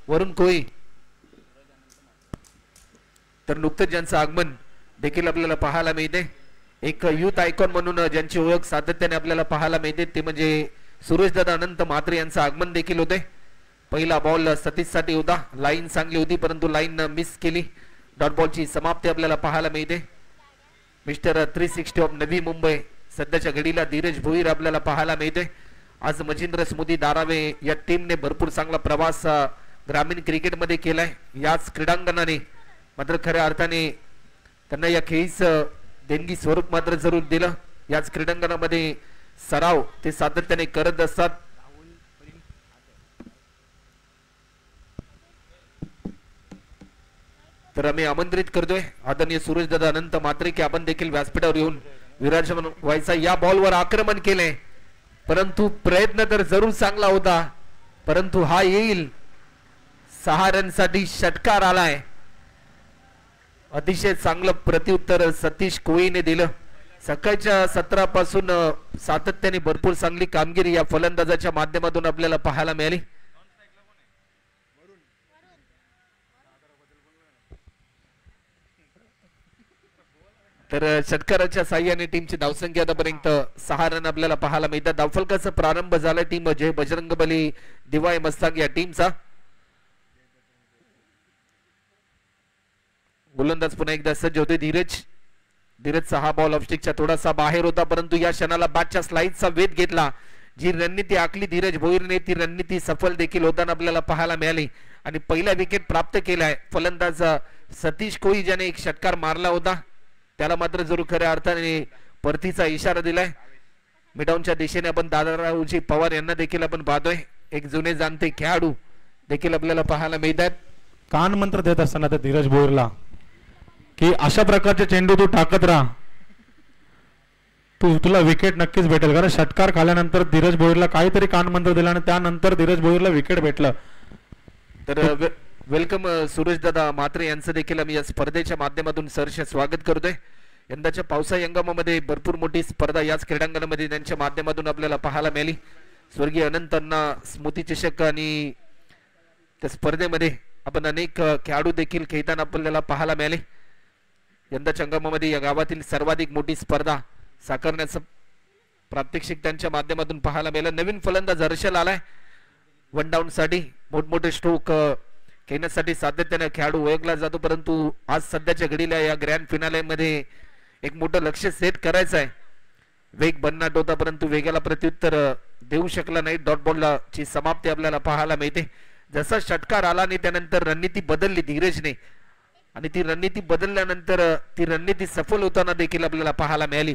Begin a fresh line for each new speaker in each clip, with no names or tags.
वरुण कोळी. तर नुकतंच ज्यांचं आगमन देखील आपल्याला पाहायला मिळते, एक युथ आयकॉन म्हणून ज्यांची ओळख सातत्याने आपल्याला पाहायला मिळते ते म्हणजे सुरेशदादा अनंत म्हात्रे यांचं आगमन देखील होते. पहिला बॉल सतीश साठी होता, लाईन चांगली होती परंतु लाईन मिस केली. डॉट बॉलची समाप्ती आपल्याला पाहायला मिळते. मिस्टर 360 ऑफ नवी मुंबई सध्याच्या घडीला धीरज भोईर आपल्याला पाहायला मिळते. आज मचिंद्र स्मृती दारावे या टीमने भरपूर चांगला प्रवास ग्रामीण क्रिकेटमध्ये केलाय याच क्रीडांगणाने. मात्र खऱ्या अर्थाने त्यांना या खेळीचं देणगी स्वरूप मात्र जरूर दिलं. याच क्रीडांगणामध्ये सराव ते सातत्याने करत असतात. तर आम्ही आमंत्रित करतोय आदरणीय सुरेशदादा अनंत म्हात्रे की आपण देखील व्यासपीठावर येऊन विराजमान व्हायचा. या बॉलवर आक्रमण केले परंतु प्रयत्न तर जरूर चांगला होता, परंतु हा येईल. 6 रनसाठी षटकार आलाय. अतिशय चांगलं प्रत्युत्तर सतीश कोळीने दिलं. सकाळच्या सत्रापासून सातत्याने भरपूर चांगली कामगिरी या फलंदाजाच्या माध्यमातून आपल्याला पाहायला मिळाली. तर षटकाराच्या साह्याने टीमची धावसंख्या आतापर्यंत 6 रन आपल्याला पाहायला मिळतात. धावफलकाचा प्रारंभ झाला टीम जय बजरंगबली दिवाय मस्ताक या टीमचा. गोलंदाज पुन्हा एकदा सज्ज होते धीरजचा हा बॉल ऑफस्टिकच्या थोडासा बाहेर होता परंतु या क्षणाला बॅटच्या स्लाइडचा वेध घेतला. जी रणनीती आखली धीरज भोईरने ती रणनीती सफल देखील होताना आपल्याला पाहायला मिळाली आणि पहिला विकेट प्राप्त केलाय. फलंदाज सतीश कोळी ज्याने एक षटकार मारला होता त्याला मात्र जरूर खऱ्या अर्थाने परतीचा इशारा दिलाय. मिडाऊनच्या दिशेने आपण दादारावजी पवार यांना देखील आपण पाहतोय. एक जुने जाणते खेळाडू देखील आपल्याला पाहायला मिळतात.
कान मंत्र देत असताना तर धीरज भोईरला की अशा प्रकारचे चेंडू तू टाकत राहा, तुला विकेट नक्कीच भेटेल. कारण षटकार खाल्यानंतर धीरज भोईरला काहीतरी कान मंत्र दिला आणि त्यानंतर धीरज भोईरला विकेट भेटलं.
तर वेलकम सुरेशदादा म्हात्रे यांचं देखील आम्ही या स्पर्धेच्या माध्यमातून सहर्ष स्वागत करतोय. यंदाच्या पावसाळी हंगामामध्ये भरपूर मोठी स्पर्धा याच क्रीडांगणामध्ये त्यांच्या माध्यमातून आपल्याला पाहायला मिळाली. स्वर्गीय अनंतांना स्मृती चषक आणि त्या स्पर्धेमध्ये आपण अनेक खेळाडू देखील खेळताना आपल्याला पाहायला मिळाले. यंदाच्या हंगामामध्ये या गावातील सर्वाधिक मोठी स्पर्धा साकारण्याचं प्रात्यक्षिक त्यांच्या माध्यमातून पाहायला मिळालं. नवीन फलंदाज हर्षल आलाय. 1 डाऊन साठी मोठमोठे स्ट्रोक खेळण्यासाठी सातत्याने खेळाडू ओळखला जातो परंतु आज सध्याच्या घडीला या ग्रँड फिनाले मध्ये एक मोठं लक्ष सेट करायचं आहे. वेग भन्नाट होता परंतु वेगाला प्रत्युत्तर देऊ शकला नाही. डॉट बॉलला ची समाप्ती आपल्याला पाहायला मिळते. जसा षटकार आला आणि त्यानंतर रणनीती बदलली धीरजने आणि ती रणनीती बदलल्यानंतर ती रणनीती सफल होताना देखील आपल्याला पाहायला मिळाली.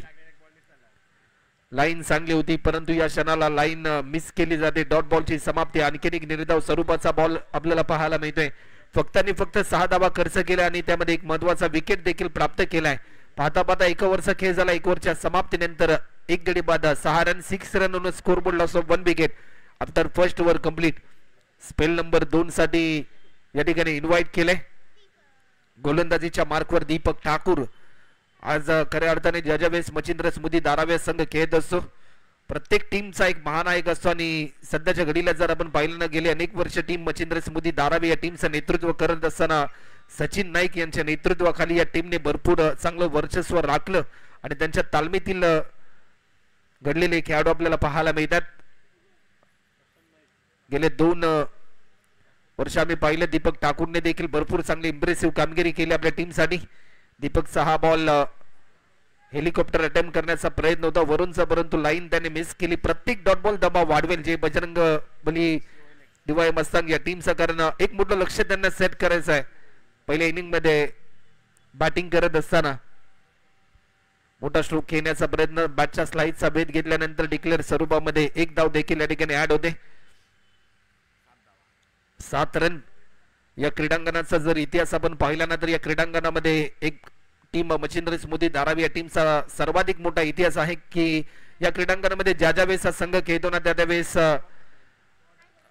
लाईन चांगली होती परंतु या क्षणाला लाईन मिस केली जाते. डॉट बॉलची समाप्ती. आणखी एक निर्धाव स्वरूपाचा बॉल आपल्याला पाहायला मिळतोय. फक्त 6 धावा खर्च केल्या आणि त्यामध्ये एक महत्वाचा विकेट देखील प्राप्त केलाय. पाहता पाहता 1 ओव्हरचा खेळ झाला. 1 ओव्हरच्या समाप्तीनंतर 1 गडी बाद 6 run 6 run on score board loss of 1 wicket after first over complete. Spell number 2 साठी या ठिकाणी इन्व्हाइट केले. गोलंदाजीच्या मार्कवर दीपक ठाकूर आज खऱ्या अर्थाने ज्या वेळेस मचिंद्र स्मृती दारावे संघ खेळत असतो प्रत्येक टीमचा एक महानायक असतो आणि सध्याच्या घडीला जर आपण पाहिलं ना गेले अनेक वर्ष टीम मचिंद्र स्मृती दारावे या टीमचं नेतृत्व करत असताना सचिन नाईक यांच्या नेतृत्वाखाली या टीमने भरपूर चांगलं वर्चस्व राखलं आणि त्यांच्या तालमीतील घडलेले खेळाडू आपल्याला पाहायला मिळतात. गेले 2 वर्ष आम्ही पाहिलं दीपक ठाकूरने देखील भरपूर चांगली इम्प्रेसिव्ह कामगिरी केली आपल्या टीमसाठी. दीपकचा हा बॉल हेलिकॉप्टर अटेम्प्ट करण्याचा प्रयत्न होता वरूनचा परंतु लाईन त्याने मिस केली. प्रत्येक डॉट बॉल दबाव वाढवेल जे बजरंग बली दिवाय मस्तांग या टीमचं कारण एक मोठं लक्ष त्यांना सेट करायचं आहे. पहिल्या इनिंग मध्ये बॅटिंग करत असताना मोठा स्ट्रोक खेळण्याचा प्रयत्न बॅटच्या स्लाइडचा भेद घेतल्यानंतर डिक्लेअर स्वरूपामध्ये 1 धाव देखील या ठिकाणी ऍड होते. 7 रन. या क्रीडांगणाचा जर इतिहास आपण पाहिला ना तर या क्रीडांगणामध्ये एक टीम मचिंद्र स्मृती धारावी या टीमचा सर्वाधिक मोठा इतिहास आहे की या क्रीडांगणामध्ये ज्या वेळेस हा संघ खेळतो ना त्या वेळेस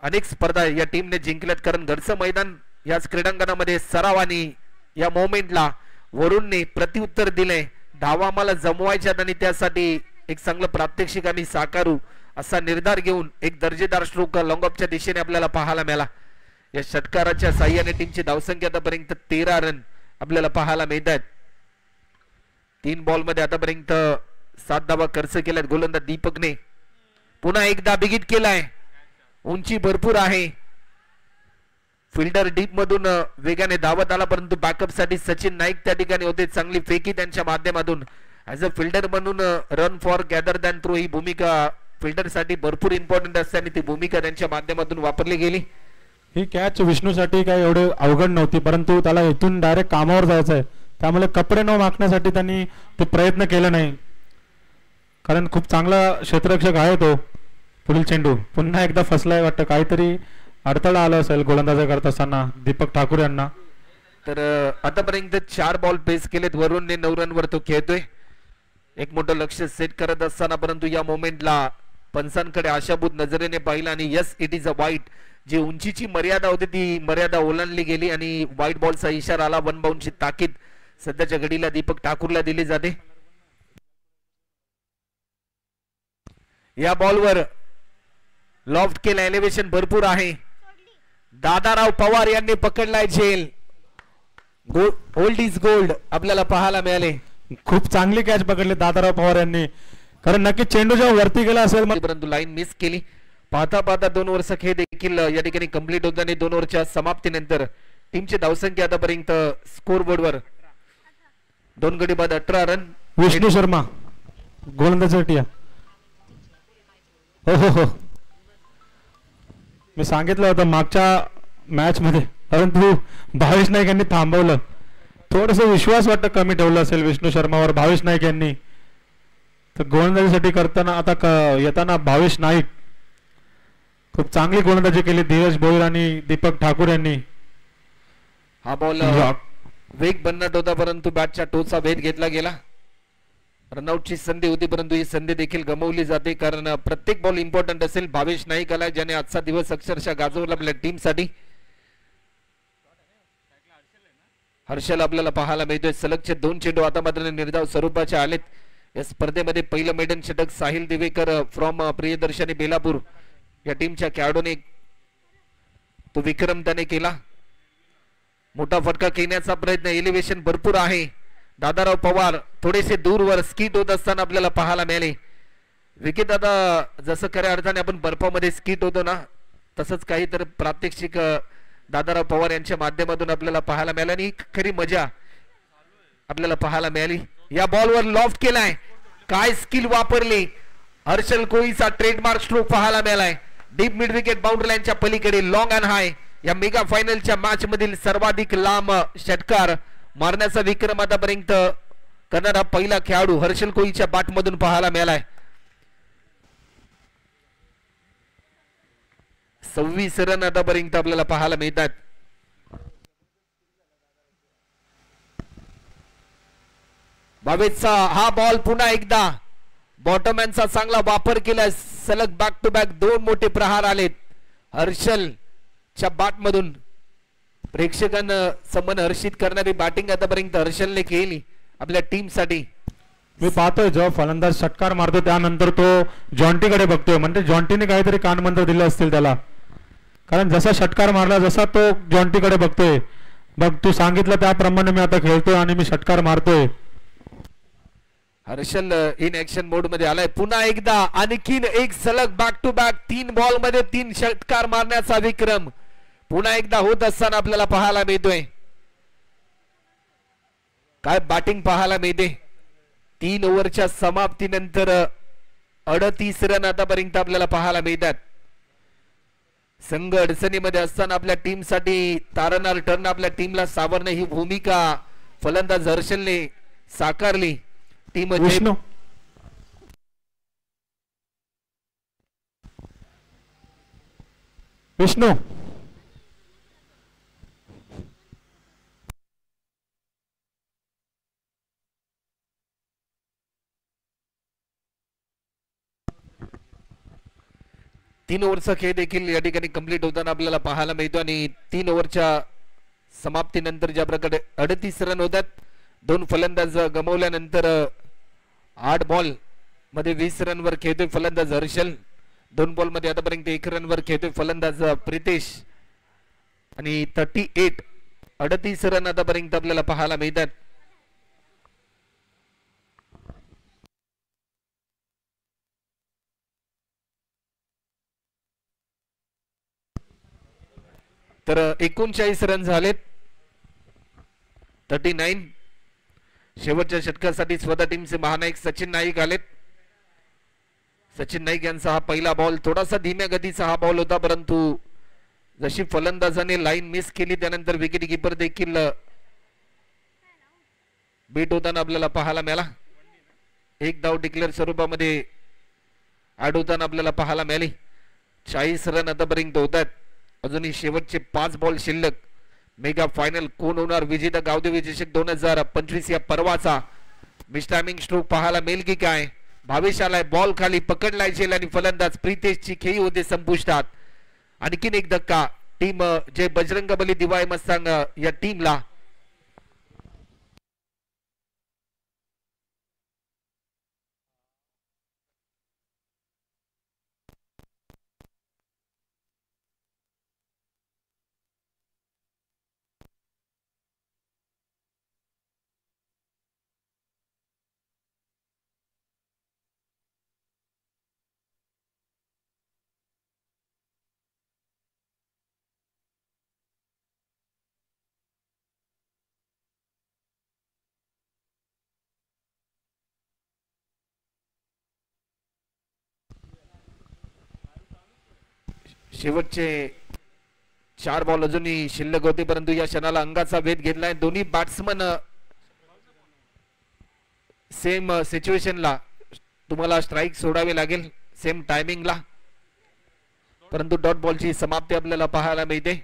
अनेक स्पर्धा या टीमने जिंकल्यात कारण घरचं मैदान याच क्रीडांगणामध्ये सरावानी या मोमेंटला वरूनने प्रत्युत्तर दिले. धावा आम्हाला जमवायच्यात आणि त्यासाठी एक चांगलं प्रात्यक्षिक आम्ही साकारू असा निर्धार घेऊन एक दर्जेदार स्ट्रोक लॉंग ऑफच्या दिशेने आपल्याला पाहायला मिळाला. या षटकाराच्या साह्याने टीमची धावसंख्या आतापर्यंत 13 रन आपल्याला पाहायला मिळतात. 3 बॉल मध्ये आतापर्यंत 7 धावा खर्च केल्यात गोलंदाज दीपकने. पुन्हा एकदा बिगिट केलाय. उंची भरपूर आहे. फिल्डर डीप मधून वेगाने धावत आला परंतु बॅकअप साठी सचिन नाईक त्या ठिकाणी होते. चांगली फेकी त्यांच्या माध्यमातून. ऍज अ फिल्डर म्हणून run for gather than throw ही भूमिका फिल्डर साठी भरपूर इम्पॉर्टंट असते आणि ती भूमिका त्यांच्या माध्यमातून वापरली गेली.
ही कॅच विष्णूसाठी काही एवढे अवघड नव्हती परंतु त्याला इथून डायरेक्ट कामावर जायचं आहे त्यामुळे कपडे न मागण्यासाठी त्यांनी ते प्रयत्न केला नाही कारण खूप चांगला क्षेत्ररक्षक आहे तो. पुढील चेंडू पुन्हा एकदा फसलाय वाटतं. काहीतरी अडथळा आला असेल गोलंदाजी करत असताना दीपक ठाकूर यांना.
तर आतापर्यंत 4 बॉल पेस केलेत. वरुणने 9 रनवर तो खेळतोय. एक मोठं लक्ष सेट करत असताना परंतु या मोमेंटला पंचांकडे आशाभूत नजरेने पाहिलं आणि यस इट इज अ वाईट. जी उंचीची मर्यादा होती ती मर्यादा ओलांडली गेली आणि व्हाईट बॉलचा इशारा आला. 1 बाउंडची ताकीद सध्याच्या घडीला दीपक ठाकूरला दिली जाते. या बॉलवर लॉफ्ट केलं. एलिव्हेशन भरपूर आहे. दादाराव पवार यांनी पकडलाय झेल. ओल्ड इज गोल्ड आपल्याला पाहायला मिळाले.
खूप चांगली कॅच पकडली दादाराव पवार यांनी कारण नक्की चेंडू जेव्हा वरती गेला असेल
परंतु लाईन मिस केली. पाहता पाहता 2 ओव्हरचा खेळ देखील या ठिकाणी कंप्लीट होत आणि 2 ओव्हरच्या समाप्तीनंतर टीमची धावसंख्या आतापर्यंत स्कोर बोर्डवर 2 गडी बाद 18 रन.
विष्णू शर्मा गोलंदाजीसाठी. हो हो हो मी सांगितलं होतं मागच्या मॅच मध्ये परंतु भावेश नाईक यांनी थांबवलं. थोडस विश्वास वाटतं कमी ठेवलं असेल विष्णू शर्मावर भावेश नाईक यांनी. तर गोलंदाजीसाठी करताना आता येताना भावेश नाईक खूप चांगली गोलंदाजी केली धीरज भोईर आणि दीपक ठाकूर यांनी.
हा बॉल वेग बनत होता परंतु बॅटच्या टोचा भेद घेतला गेला. रनआउटची संधी होती परंतु ही संधी देखील गमावली जाते कारण प्रत्येक बॉल इम्पॉर्टंट असेल. भावेश नाईक आला ज्याने आजचा दिवस अक्षरशः गाजवला आपल्या टीमसाठी. हर्षल आपल्याला पाहायला मिळतोय. सलगचे 2 चेंडू आता मात्र निर्धाव स्वरूपाचे आलेत. या स्पर्धेमध्ये पहिलं मेडन षटक साहिल दिवेकर फ्रॉम प्रियदर्शनी बेलापूर या टीमच्या खेळाडूने तो विक्रम त्याने केला. मोठा फटका खेळण्याचा प्रयत्न. एलिव्हेशन भरपूर आहे. दादाराव पवार थोडेसे दूरवर स्किट होत असताना आपल्याला पाहायला मिळाले. विकेट आता जसं खऱ्या अर्थाने आपण बर्फामध्ये स्किट होतो ना तसंच काही तर प्रात्यक्षिक दादाराव पवार यांच्या माध्यमातून आपल्याला पाहायला मिळालं आणि खरी मजा आपल्याला पाहायला मिळाली. या बॉलवर लॉफ्ट केलाय. काय स्किल वापरली. हर्षल कोळीचा ट्रेडमार्क स्ट्रोक पाहायला मिळालाय. डीप मिड विकेट बाउंड्री लाईनच्या पलीकडे लॉंग अँड हाय या मेगा फायनलच्या मॅच मधील सर्वाधिक लांब षटकार मारण्याचा विक्रम आतापर्यंत करणारा पहिला खेळाडू हर्षल कोळीच्या बॅट मधून पाहायला मिळालाय. 26 रन आतापर्यंत आपल्याला पाहायला मिळतात. भावेशचा हा बॉल पुन्हा एकदा बॉटमॅनचा चांगला वापर केला. सलग बॅक टू बॅक 2 मोठे प्रहार आलेत हर्षलच्या बॅट मधून. प्रेक्षकांना समन हर्षित करणारी बॅटिंग आतापर्यंत हर्षलने केली आपल्या टीम साठी.
मी पाहतोय जेव्हा फलंदाज षटकार मारतो त्यानंतर तो जॉन्टीकडे बघतोय. म्हणजे जॉन्टीने काहीतरी कानमंत्र दिले असतील त्याला कारण जसा षटकार मारला जसा तो जॉन्टीकडे बघतोय. बघ तू सांगितलं त्याप्रमाणे मी आता खेळतोय आणि मी षटकार मारतोय.
हर्षल इन ऍक्शन मोड मध्ये आलाय. पुन्हा एकदा आणखीन एक सलग बॅक टू बॅक 3 बॉल मध्ये 3 षटकार मारण्याचा विक्रम पुन्हा एकदा होत असताना आपल्याला पाहायला मिळतोय. काय बॅटिंग पाहायला मिळते. 3 ओव्हरच्या समाप्तीनंतर 38 रन आतापर्यंत आपल्याला पाहायला मिळतात. संघ अडचणीमध्ये असताना आपल्या टीम साठी तारणार टर्न आपल्या टीमला सावरणं ही भूमिका फलंदाज हर्षलने साकारली. टीम
विष्णू विष्णू
3 ओव्हरचा खेळ देखील या ठिकाणी कंप्लीट होताना आपल्याला पाहायला मिळतो आणि 3 ओव्हरच्या समाप्तीनंतर ज्या प्रकारे 38 रन होतात 2 फलंदाज गमावल्यानंतर 8 बॉल मध्ये 20 रनवर खेळतोय फलंदाज हर्षल. 2 बॉल मध्ये आतापर्यंत 1 रनवर खेळतोय फलंदाज प्रितेश. आणि 38 रन आतापर्यंत आपल्याला पाहायला मिळतात. तर 39 रन झालेत. 39. शेवटच्या षटकासाठी स्वतः टीमचे महानायक सचिन नाईक आलेत. सचिन नाईक यांचा हा पहिला बॉल थोडासा धीम्या गतीचा हा बॉल होता, परंतु जशी फलंदाजाने लाईन मिस केली त्यानंतर विकेट किपर देखील बीट होताना आपल्याला पाहायला मिळाला. एक धाव डिक्लेअर स्वरूपामध्ये ऍड होताना आपल्याला पाहायला मिळाली. 40 रन आतापर्यंत होतात. अजूनही शेवटचे 5 बॉल शिल्लक. मेगा फायनल कोण होणार विजेता गावदेवी चषक 2025 या पर्वाचा मिस्टायमिंग स्ट्रोक पाहायला मिळेल की काय. भावेश आलाय, बॉल खाली पकडलाय झेल आणि फलंदाज प्रितेशची खेळी होते संपुष्टात. आणखीन एक धक्का टीम जे बजरंगबली दिवाय मस्तांग या टीमला. शेवटचे 4 बॉल अजूनही शिल्लक होते, परंतु या क्षणाला अंगाचा वेध घेतलाय. दोन्ही बॅट्समन सेम सिच्युएशनला तुम्हाला स्ट्राईक सोडावे लागेल सेम टायमिंगला, परंतु डॉट बॉलची समाप्ती आपल्याला पाहायला मिळते.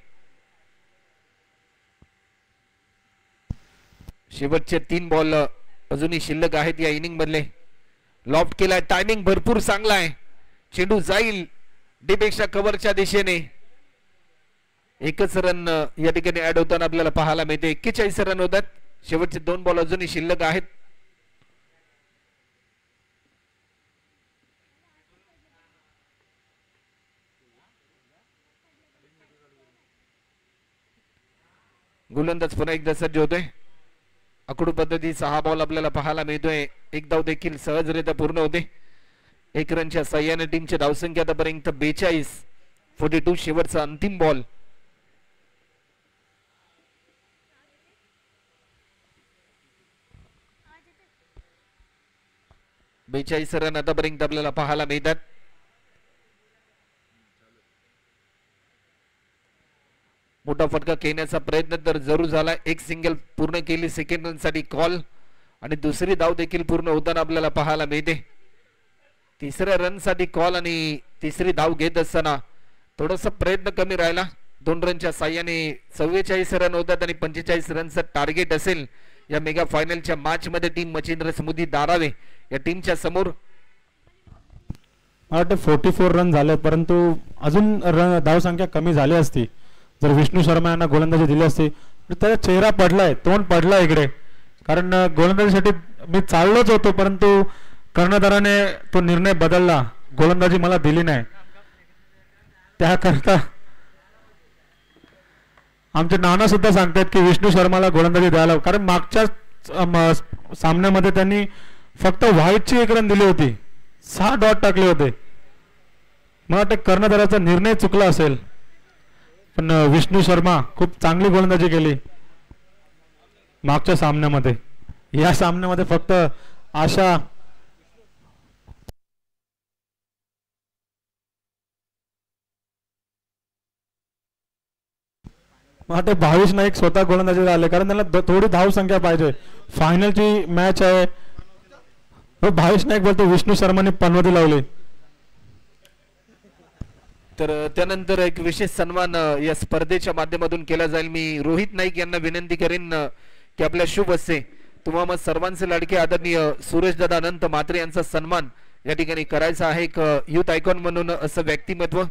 शेवटचे 3 बॉल अजूनही शिल्लक आहेत या इनिंग मधले. लॉफ्ट केलाय, टायमिंग भरपूर चांगला आहे. चेंडू जाईल डीपेक्षा कव्हरच्या दिशेने. एकच रन या ठिकाणी ऍड होताना आपल्याला पाहायला मिळते. 41 रन होतात. शेवटचे 2 बॉल अजूनही शिल्लक आहेत. गोलंदाज पुन्हा एकदा सज्ज होतोय. आकडू पद्धतीचा हा बॉल आपल्याला पाहायला मिळतोय. एक धाव देखील सहजरित्या पूर्ण होते. 1 रनच्या सहाय्याने टीमची धावसंख्या आतापर्यंत 42. शेवटचा अंतिम बॉल. बेचाळीस रन आतापर्यंत आपल्याला पाहायला मिळतात. मोठा फटका खेळण्याचा प्रयत्न तर जरूर झाला. एक सिंगल पूर्ण केली सेकंड रन साठी कॉल आणि दुसरी धाव देखील पूर्ण होताना आपल्याला पाहायला मिळते. तिसऱ्या रन साठी कॉल आणि तिसरी धाव घेत असताना थोडासा प्रयत्न कमी राहिला. 2 रनच्या साह्याने 44 रन होतात आणि 45 रनचं टार्गेट असेल या मेगा फायनलच्या मॅच मध्ये टीम मच्छिंद्र स्मृती दारावे या टीमच्या समोर.
मला वाटतं 44 रन झाले, परंतु अजून धावसंख्या कमी झाली असती जर विष्णू शर्मा यांना गोलंदाजी दिली असती. त्याचा चेहरा पडलाय, तोंड पडलाय इकडे, कारण गोलंदाजीसाठी मी चाललोच होतो, परंतु कर्णधाराने तो निर्णय बदलला, गोलंदाजी मला दिली नाही. त्याकरता आमचे नाना सुद्धा सांगतात की विष्णू शर्माला गोलंदाजी द्यायला, कारण मागच्या सामन्यामध्ये त्यांनी फक्त व्हाईटची 1 रन दिली होती, 6 डॉट टाकले होते. मला वाटतं कर्णधाराचा निर्णय चुकला असेल, पण विष्णू शर्मा खूप चांगली गोलंदाजी केली मागच्या सामन्यामध्ये. या सामन्यामध्ये फक्त आशा वाटते भावेश नाईक स्वतः गोलंदाजीला आले, कारण त्यांना थोडी धाव संख्या पाहिजे, फायनलची मॅच आहे. भावेश नाईक बोलतो विष्णू शर्माने पनवती लावली.
तर त्यानंतर एक विशेष सन्मान या स्पर्धेच्या माध्यमातून केला जाईल. मी रोहित नाईक यांना विनंती करेन की आपल्या शुभ हस्ते तुम्हाला सर्वांचे लाडके आदरणीय सुरेशदादा अनंत म्हात्रे यांचा सन्मान या ठिकाणी करायचा आहे. एक युथ आयकॉन म्हणून असं व्यक्तिमत्व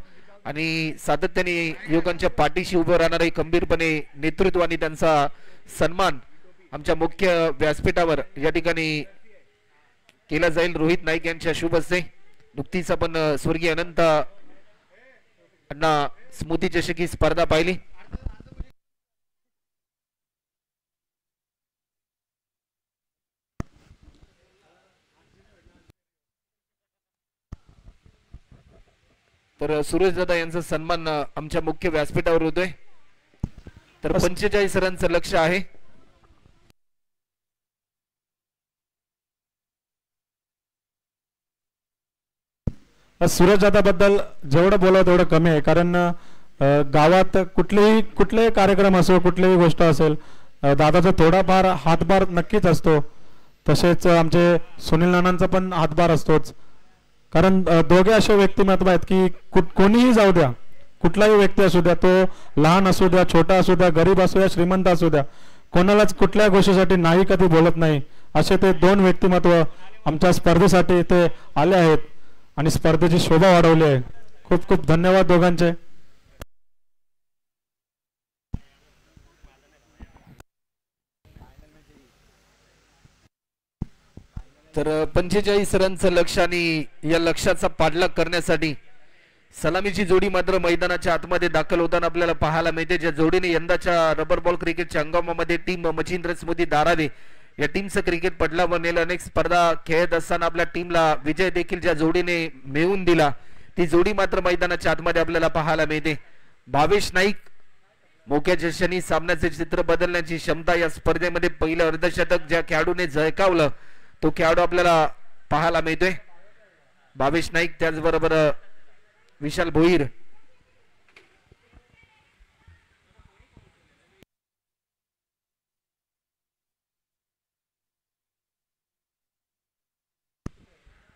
आणि सातत्याने युवकांच्या पाठीशी उभं राहणारे खंबीरपणे नेतृत्व आणि त्यांचा सन्मान आमच्या मुख्य व्यासपीठावर या ठिकाणी केला जाईल रोहित नाईक यांच्या शुभ हस्ते. नुकतीच आपण स्वर्गीय अनंत अण्णा स्मृती चषक ही स्पर्धा पाहिली. तर सुरेश दादा यांचा सन्मान आमच्या मुख्य व्यासपीठावर होतोय. तर 45 रनचं लक्ष आहे.
सूरज दादा बद्दल जेवढं बोलावं तेवढं कमी आहे, कारण गावात कुठलेही कार्यक्रम असो, कुठलीही गोष्ट असेल, दादाचा थोडाफार हातभार नक्कीच असतो. तसेच आमचे सुनील नानांचा पण हातभार असतोच, कारण दोघे असे व्यक्तिमत्व आहेत की कोणीही जाऊ द्या, कुठलाही व्यक्ती असू द्या, तो लहान असू द्या, छोटा असू द्या, गरीब असू द्या, श्रीमंत असू द्या, कोणालाच कुठल्या गोष्टीसाठी नाही कधी बोलत नाही. असे ते दोन व्यक्तिमत्व आमच्या स्पर्धेसाठी ते आले आहेत आणि स्पर्धेची शोभा वाढवली आहे. खूप खूप धन्यवाद दोघांचे.
तर 45 रनचं लक्ष आणि या लक्ष्याचा पाठलाग करण्यासाठी सलामीची जोडी मात्र मैदानाच्या आतमध्ये दाखल होताना आपल्याला पाहायला मिळते. ज्या जोडीने यंदाच्या रबर बॉल क्रिकेटच्या हंगामामध्ये टीम मच्छिंद्र स्मृती धारावे या टीमचं क्रिकेट पटलावर नेलं, अनेक स्पर्धा खेळत असताना आपल्या टीमला विजय देखील ज्या जोडीने मिळवून दिला, ती जोडी मात्र मैदानाच्या आतमध्ये आपल्याला पाहायला मिळते. भावेश नाईक मोक्याच्या क्षणी सामन्याचे चित्र बदलण्याची क्षमता या स्पर्धेमध्ये पहिलं अर्धशतक ज्या खेळाडूने झळकावलं तो खेळाडू आपल्याला पाहायला मिळतोय, भावेश नाईक. त्याचबरोबर विशाल भोईर.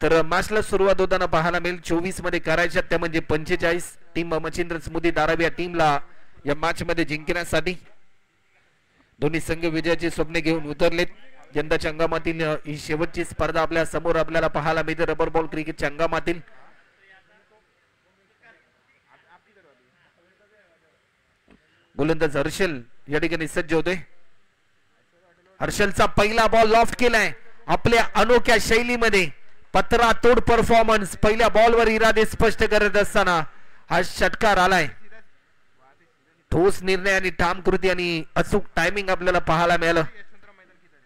तर मॅचला सुरुवात होताना पाहायला मिळेल 24 मध्ये करायच्या त्या म्हणजे 45. टीम मच्छिंद्र स्मृती धारावी या टीमला या मॅच मध्ये जिंकण्यासाठी दोन्ही संघ विजयाची स्वप्ने घेऊन उतरलेत. यंदाच्या हंगामातील ही शेवटची स्पर्धा आपल्या समोर आपल्याला पाहायला मिळते रबर बॉल क्रिकेटच्या हंगामातील. गोलंदाज हर्षल या ठिकाणी सज्ज होतोय. हर्षलचा पहिला बॉल लॉफ्ट केलाय आपल्या अनोख्या शैलीमध्ये. पत्रा तोड परफॉर्मन्स, पहिल्या बॉलवर इरादे स्पष्ट करत असताना हा षटकार आलाय. ठोस निर्णय आणि ठाम कृती आणि अचूक टायमिंग आपल्याला पाहायला मिळालं.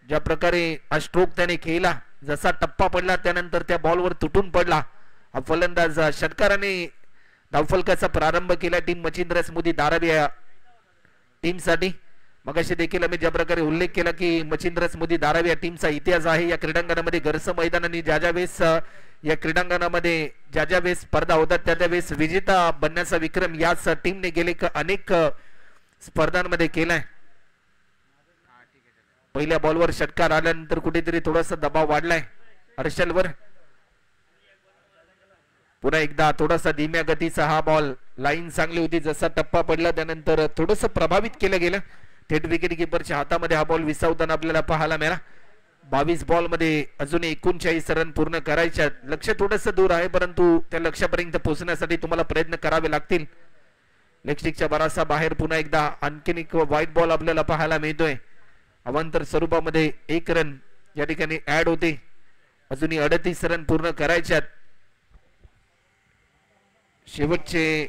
ज्या प्रकारे हा स्ट्रोक त्याने केला, जसा टप्पा पडला त्यानंतर त्या बॉलवर तुटून पडला. हा फलंदाज षटकाराने धावफलकाचा प्रारंभ केला टीम मच्छिंद्र स्मृती धारावी या टीमसाठी. मगाशी देखील आम्ही ज्या प्रकारे उल्लेख केला की मच्छिंद्र स्मृती धारावी या टीमचा इतिहास आहे. या क्रीडांगणामध्ये घरचं मैदान आणि ज्या वेळेस या क्रीडांगणामध्ये ज्या वेळेस स्पर्धा होतात त्या वेळेस विजेता बनण्याचा विक्रम याच टीमने गेले अनेक स्पर्धांमध्ये केलाय. पहिल्या बॉलवर षटकार आल्यानंतर कुठेतरी थोडासा दबाव वाढलाय हर्षलवर. पुन्हा एकदा थोडासा धीम्या गतीचा हा बॉल, लाईन चांगली होती, जसा टप्पा पडला त्यानंतर थोडस प्रभावित केलं गेलं. थेट विकेट किपरच्या हातामध्ये हा बॉल विसावताना आपल्याला पाहायला मिळाला. 22 बॉल मध्ये अजून 39 रन पूर्ण करायच्या. लक्ष थोडस दूर आहे, परंतु त्या लक्ष्यापर्यंत पोहोचण्यासाठी तुम्हाला प्रयत्न करावे लागतील. लेगस्टिकच्या बरासा बाहेर पुन्हा एकदा आणखीन एक व्हाईट बॉल आपल्याला पाहायला मिळतोय. अवांतर स्वरूपामध्ये 1 रन या ठिकाणी ऍड होते. अजूनही 38 रन पूर्ण करायच्यात. शेवटचे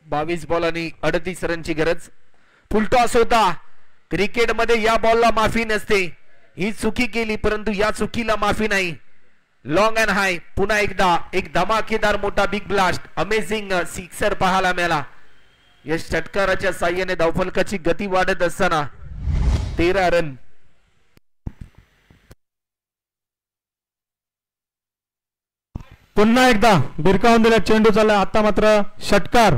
22 बॉल आणि 38 रनची गरज. फुलटॉस होता. क्रिकेटमध्ये या बॉलला माफी नसते. ही चुकी केली परंतु या चुकीला माफी नाही. Long and high. पुन्हा एकदा एक धमाकेदार मोठा बिग ब्लास्ट, अमेझिंग सिक्सर पाहायला मिळाला. या षटकाराच्या साह्याने धावफलकाची गती वाढत असताना 13 रन.
पुन्हा एकदा बिरकावून दिला चेंडू चालला. आता मात्र षटकार.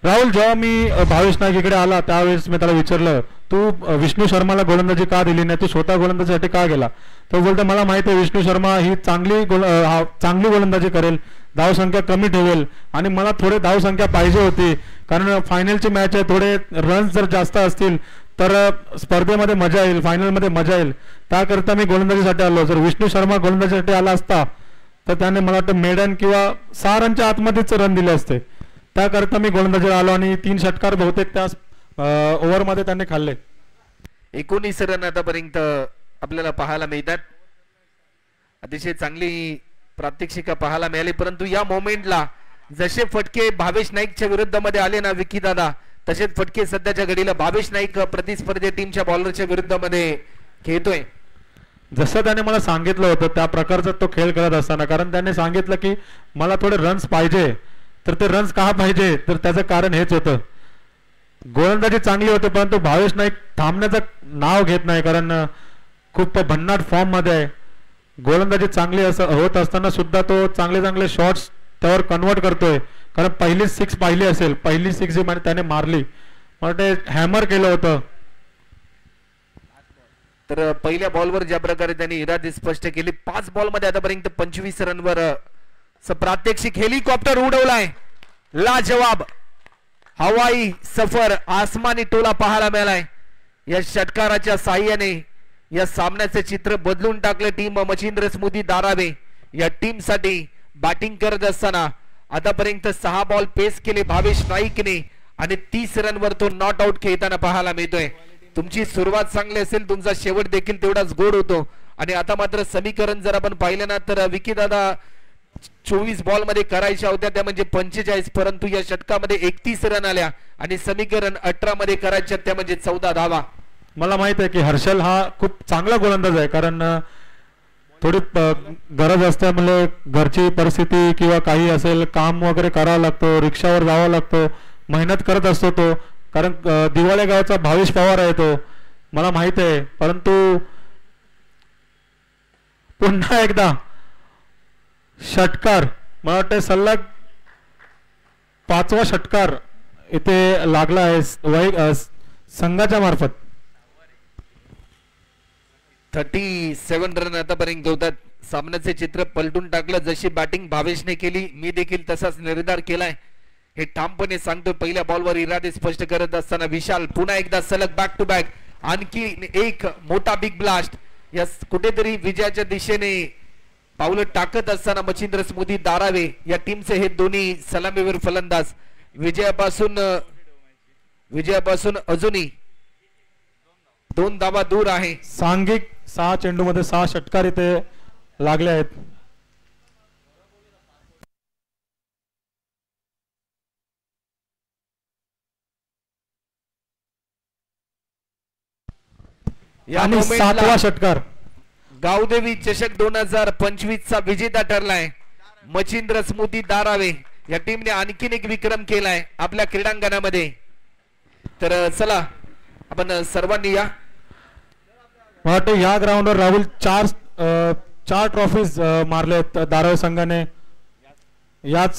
राहुल, जेव्हा मी भावेश नाईक इकडे आला त्यावेळेस मी त्याला विचारलं, तू विष्णू शर्माला गोलंदाजी का दिली नाही, तू स्वतः गोलंदाजीसाठी का गेला? तो बोलतो, मला माहिती आहे विष्णू शर्मा ही चांगली गोलंदाजी करेल, धावसंख्या कमी ठेवेल आणि मला थोडे धावसंख्या पाहिजे होती, कारण फायनलची मॅच आहे, थोडे रन्स जर जास्त असतील तर स्पर्धेमध्ये मजा येईल, फायनलमध्ये मजा येईल, त्याकरता मी गोलंदाजीसाठी आलो. जर विष्णू शर्मा गोलंदाजीसाठी आला असता तर त्याने मला वाटतं मेडन किंवा 6 रनच्या आतमध्येच रन दिले असते. त्याकरता मी गोलंदाजीला आलो आणि 3 षटकार बहुतेक त्या ओव्हरमध्ये त्याने खाल्ले.
19 रन आतापर्यंत आपल्याला पाहायला मिळतात. अतिशय चांगली प्रात्यक्षिका पाहायला मिळाली, परंतु या मोमेंटला जसे फटके भावेश नाईकच्या विरुद्धमध्ये आले ना विकी दादा, तसेच फटके सध्याच्या घडीला भावेश नाईक प्रतिस्पर्धी टीमच्या बॉलरच्या विरुद्धमध्ये खेळतोय.
जसं त्याने मला सांगितलं होतं त्या प्रकारचा तो खेळ करत असताना, कारण त्याने सांगितलं की मला थोडे रन्स पाहिजे. तर ते रन्स का पाहिजे, तर त्याचं कारण हेच होतं, गोलंदाजी चांगली होते परंतु भावेश नाईक थांबण्याचं नाव घेत नाही, कारण खूप भन्नाट फॉर्म मध्ये आहे. गोलंदाजी चांगली होत असताना सुद्धा तो चांगले चांगले शॉट्स त्यावर कन्वर्ट करतोय. कारण पहिली 6 पाहिली असेल, पहिली 6 जी त्याने मारली, मला ते हॅमर केलं होतं.
तर पहिल्या बॉलवर ज्या प्रकारे त्यांनी इरादे स्पष्ट केली, 5 बॉलमध्ये आतापर्यंत 25 रनवर प्रात्यक्षिक हेलिकॉप्टर उडवलाय. लाजवाब हवाई सफर, आसमानी टोला पाहायला मिळालाय. या षटकाराच्या साह्याने या सामन्याचे चित्र बदलून टाकले. टीम मच्छिंद्र स्मृती धारावे या टीम साठी बॅटिंग करत असताना आतापर्यंत 6 बॉल पेस केले भावेश नाईकने आणि 30 रनवर तो नॉट आउट खेळताना पाहायला मिळतोय. तुमची सुरुवात चांगली असेल, तुमचा शेवट देखील तेवढाच गोड होतो. आणि आता मात्र समीकरण जर आपण पाहिलं ना, तर विकी दादा 24 बॉल मध्ये करायच्या होत्या त्या म्हणजे 45, परंतु या षटकामध्ये 31 रन आल्या आणि समीकरण 18 मध्ये करायच्या त्या म्हणजे 14 धावा.
मला माहित आहे की हर्षल हा खूप चांगला गोलंदाज आहे, कारण थोडी गरज असते, म्हणजे घरची परिस्थिती किंवा काही असेल, काम वगैरे करावं लागतं, रिक्षावर जावं लागतं, मेहनत करत असतो तो, कारण दिवाळे गावचा भावेश पवार आहे तो, मला माहित आहे. परंतु पुन्हा एकदा षटकार, मला वाटतं सलग 5वा षटकार इथे लागला आहे संघाच्या मार्फत.
37 रन आतापर्यंत होतात. सामन्याचे चित्र पलटून टाकलं. जशी बॅटिंग भावेशने केली, मी देखील तसाच निर्धार केलाय हे ठामपणे सांगतो. पहिल्या बॉलवर इरादे स्पष्ट करत असताना विशाल पुन्हा एकदा सलग बॅक टू बॅक आणखी एक मोठा बिग ब्लास्ट, या कुठेतरी विजयाच्या दिशेने पावलं टाकत असताना मच्छिंद्र स्मृती धारावे या टीमचे हे दोन्ही सलामीवीर फलंदाज विजयापासून अजूनही 2 धावा दूर आहे.
सांघिक 6 चेंडूमध्ये 6 षटकार इथे लागले आहेत. आणि 7वा षटकार.
गावदेवी चषक 2025 चा विजेता ठरलाय मच्छिंद्र स्मृती धारावे या टीमने. आणखीन एक विक्रम केलाय आपल्या क्रीडांगणामध्ये. तर चला आपण सर्वांनी या,
मला वाटतं या ग्राउंडवर राहुल 4 ट्रॉफीज मारले आहेत धारावी संघाने. याच